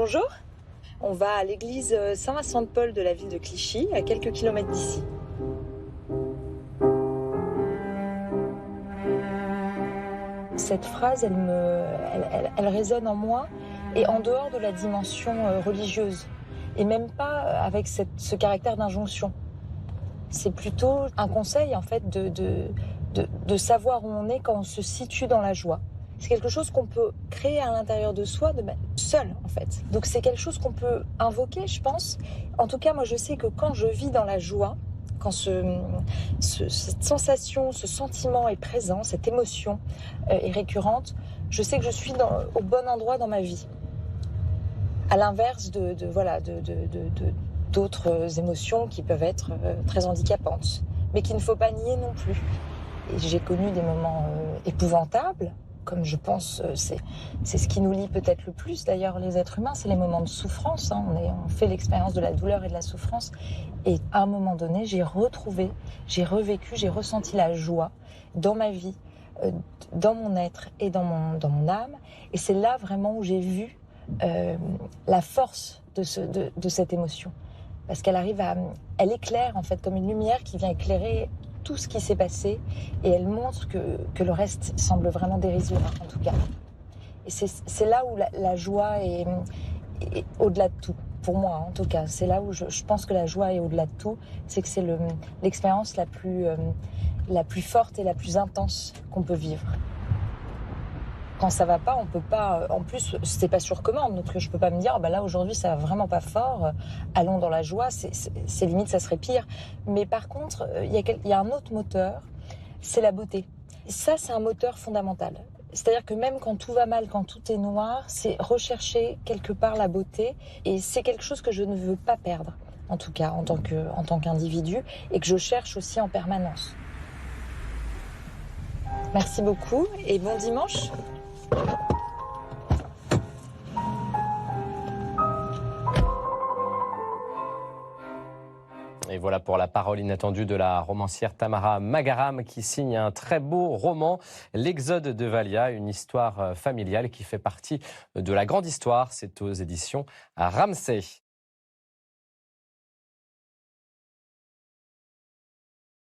Bonjour, on va à l'église Saint-Vincent-de-Paul de la ville de Clichy, à quelques kilomètres d'ici. Cette phrase, elle résonne en moi et en dehors de la dimension religieuse, et même pas avec ce caractère d'injonction. C'est plutôt un conseil en fait de savoir où on est quand on se situe dans la joie. C'est quelque chose qu'on peut créer à l'intérieur de soi seul en fait. Donc c'est quelque chose qu'on peut invoquer, je pense. En tout cas, moi je sais que quand je vis dans la joie, quand cette sensation, ce sentiment est présent, cette émotion est récurrente, je sais que je suis au bon endroit dans ma vie. À l'inverse d'autres émotions qui peuvent être très handicapantes, mais qu'il ne faut pas nier non plus. Et j'ai connu des moments épouvantables, comme je pense c'est ce qui nous lie peut-être le plus d'ailleurs les êtres humains, c'est les moments de souffrance. On fait l'expérience de la douleur et de la souffrance. Et à un moment donné, j'ai revécu, j'ai ressenti la joie dans ma vie, dans mon être et dans mon âme. Et c'est là vraiment où j'ai vu la force de cette émotion. Parce elle éclaire en fait comme une lumière qui vient éclairer tout ce qui s'est passé et elle montre que le reste semble vraiment dérisoire en tout cas. Et c'est là où la joie est au-delà de tout. Pour moi en tout cas, c'est là où je pense que la joie est au-delà de tout, c'est que c'est l'expérience la plus forte et la plus intense qu'on peut vivre. Quand ça va pas, on peut pas. En plus, c'est pas sur commande, donc je peux pas me dire, là aujourd'hui ça va vraiment pas fort. Allons dans la joie. C'est limite, ça serait pire. Mais par contre, il y a un autre moteur, c'est la beauté. Et ça, c'est un moteur fondamental. C'est-à-dire que même quand tout va mal, quand tout est noir, c'est rechercher quelque part la beauté. Et c'est quelque chose que je ne veux pas perdre, en tout cas en tant qu'individu, et que je cherche aussi en permanence. Merci beaucoup et bon dimanche. Et voilà pour la parole inattendue de la romancière Tamara Magaram qui signe un très beau roman, L'Exode de Valia, une histoire familiale qui fait partie de la grande histoire. C'est aux éditions Ramsay.